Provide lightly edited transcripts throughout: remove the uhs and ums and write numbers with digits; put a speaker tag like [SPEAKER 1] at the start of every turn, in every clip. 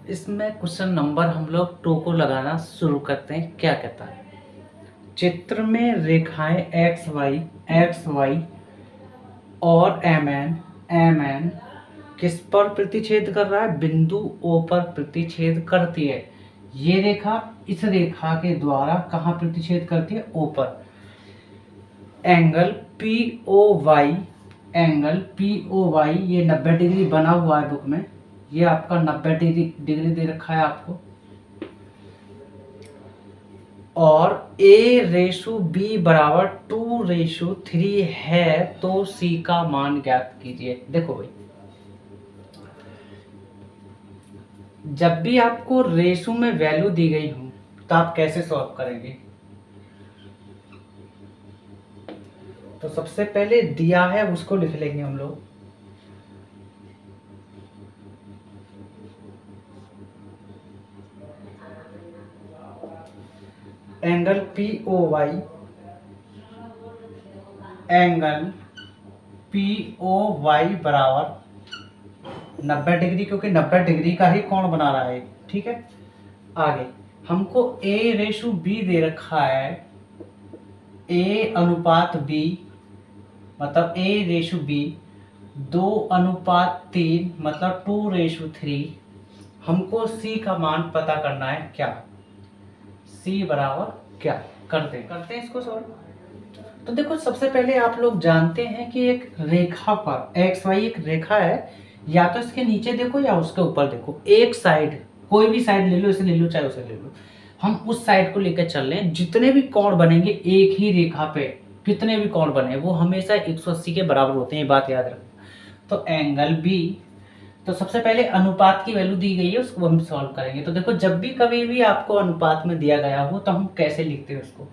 [SPEAKER 1] इसमें question number हम लोग 2 को लगाना शुरू करते हैं। क्या कहता है, चित्र में रेखाएं एक्स वाई और एम एन किस पर प्रतिच्छेद कर रहा है, बिंदु ओ पर प्रतिच्छेद करती है। ये रेखा इस रेखा के द्वारा कहाँ प्रतिच्छेद करती है, ओ पर। एंगल पी ओ वाई ये 90 डिग्री बना हुआ है बुक में। ये आपका 90 डिग्री दे रखा है आपको। और A/B बराबर 2/3 है, तो C का मान ज्ञात कीजिए। देखो भाई, जब भी आपको रेशो में वैल्यू दी गई हो तो आप कैसे सॉल्व करेंगे। तो सबसे पहले दिया है उसको लिख लेंगे हम लोग। एंगल पी ओ वाई बराबर 90 डिग्री, क्योंकि 90 डिग्री का ही कोण बना रहा है। ठीक है, आगे हमको A/B दे रखा है। A/B मतलब A/B 2:3 मतलब 2/3। हमको C का मान पता करना है। क्या C बराबर क्या, करते हैं इसको सॉल्व। तो देखो, सबसे पहले आप लोग जानते हैं कि एक रेखा पर एक्स वाई एक रेखा है, या तो इसके नीचे देखो या उसके ऊपर देखो। एक साइड, कोई भी साइड ले लो, इसे ले लो चाहे उसे ले लो, हम उस साइड को लेकर चल रहे हैं। जितने भी कोण बनेंगे एक ही रेखा पे, कितने भी कोण बने वो हमेशा 180 के बराबर होते हैं, ये बात याद रखना। तो एंगल बी, तो सबसे पहले अनुपात की वैल्यू दी गई है, उसको हम सॉल्व करेंगे। तो देखो, जब भी कभी भी आपको अनुपात में दिया गया हो तो हम कैसे लिखते हैं उसको।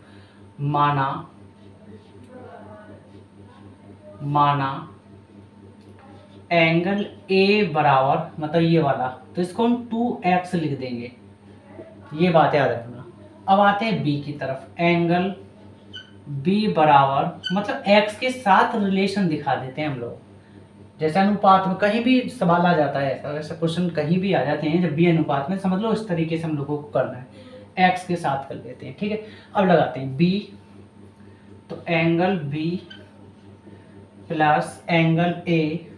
[SPEAKER 1] माना एंगल ए बराबर, मतलब ये वाला, तो इसको हम 2x लिख देंगे। ये बात याद रखना। अब आते हैं बी की तरफ। एंगल बी बराबर, मतलब x के साथ रिलेशन दिखा देते हैं हम लोग। जैसे अनुपात में कहीं भी सवाल आ जाता है, ऐसा क्वेश्चन कहीं भी आ जाते हैं, जब भी अनुपात में, समझ लो इस तरीके से हम लोगों को करना है। x के साथ कर लेते हैं। ठीक है, अब लगाते हैं b। तो angle b plus angle A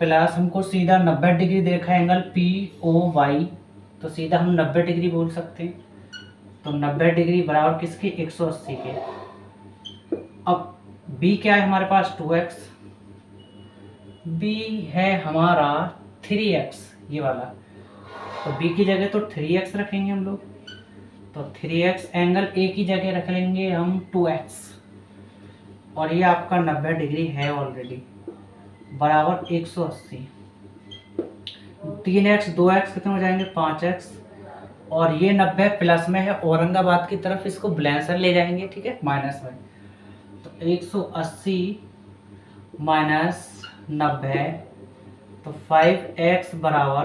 [SPEAKER 1] plus, हमको सीधा 90 डिग्री देखा है एंगल पी ओ वाई, तो सीधा हम 90 डिग्री बोल सकते हैं। तो 90 डिग्री बराबर किसके, 180 के। अब b क्या है हमारे पास, 2x। b है हमारा 3x, ये वाला। तो b की जगह तो 3x रखेंगे हम लोग। तो 3x, एंगल a की जगह रख लेंगे हम 2x। और ये आपका 90 डिग्री है ऑलरेडी, बराबर 180। 3x 2x कितने हो जाएंगे, 5x। और ये 90 प्लस में है औरंगाबाद की तरफ, इसको ब्लैंसर ले जाएंगे। ठीक है, माइनस में। तो 180 माइनस 90, तो 5x बराबर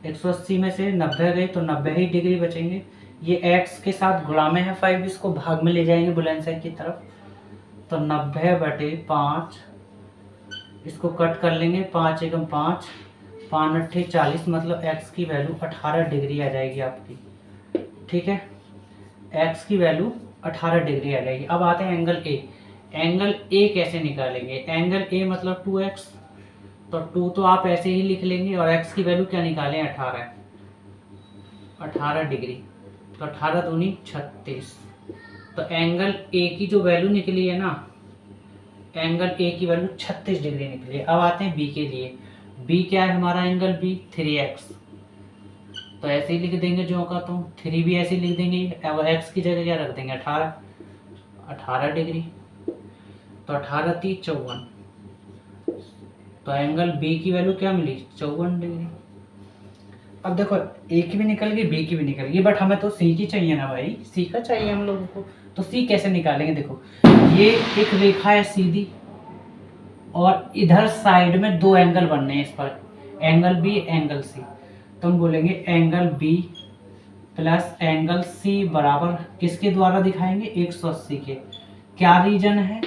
[SPEAKER 1] 180 में से 90 गए तो 90 ही डिग्री बचेंगे। ये x के साथ गुणा में है 5, इसको भाग में ले जाएंगे बुलंदशहर की तरफ। तो 90/5, इसको कट कर लेंगे। 5 एकम 5, 5 अट्ठे 40, मतलब x की वैल्यू 18 डिग्री आ जाएगी आपकी। ठीक है, x की वैल्यू 18 डिग्री आ जाएगी। अब आते हैं एंगल ए। एंगल ए कैसे निकालेंगे, एंगल ए मतलब 2x, तो 2 तो आप ऐसे ही लिख लेंगे, और x की वैल्यू क्या निकालें, 18 डिग्री। तो 18 दूनी 36। तो एंगल ए की जो वैल्यू निकली है ना, एंगल ए की वैल्यू 36 डिग्री निकली। अब आते हैं बी के लिए। बी क्या है हमारा, एंगल बी 3x, तो ऐसे ही लिख देंगे जो का तो 3 भी ऐसे ही लिख देंगे। अब x की जगह क्या रख देंगे, 18 डिग्री। तो 18 × 3 = 54। तो एंगल बी की वैल्यू क्या मिली, 54 डिग्री। अब देखो, ए की भी निकल गई, बी की भी निकल गई, बट हमें तो सी की चाहिए ना भाई, सी का चाहिए हम लोगों को। तो सी कैसे निकालेंगे, देखो ये एक रेखा है सीधी, और इधर साइड में 2 एंगल बनने हैं इस पर, एंगल बी एंगल सी। तो हम बोलेंगे angle B plus angle C बराबर किसके द्वारा दिखाएंगे, 180 के। क्या रीजन है,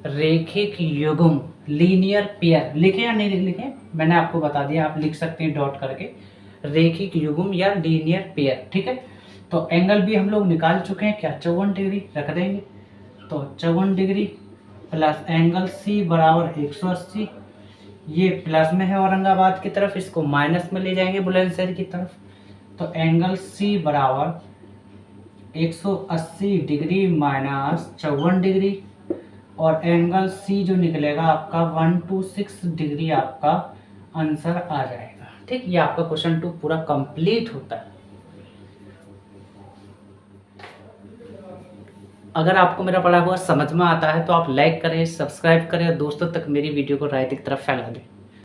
[SPEAKER 1] रेखिक युग्म लीनियर पेयर, लिखे या नहीं लिखे मैंने आपको बता दिया, आप लिख सकते हैं डॉट करके, रेखिक युग्म या लीनियर पेयर, ठीक है। तो एंगल भी हम लोग निकाल चुके हैं, क्या 54 डिग्री रख देंगे, तो 54 डिग्री प्लस एंगल सी बराबर 180, ये प्लस में है औरंगाबाद की तरफ, इसको माइनस में ले जाएंगे बुलंदशहर की तरफ, तो एंगल सी बराबर 180 डिग्री माइनस 54 डिग्री, और एंगल सी जो निकलेगा आपका 126 डिग्री आपका आंसर आ जाएगा, ठीक। ये आपका क्वेश्चन 2 पूरा कंप्लीट होता है। अगर आपको मेरा पढ़ा हुआ समझ में आता है तो आप लाइक करें, सब्सक्राइब करें और दोस्तों तक मेरी वीडियो को राइट की तरफ फैला दें।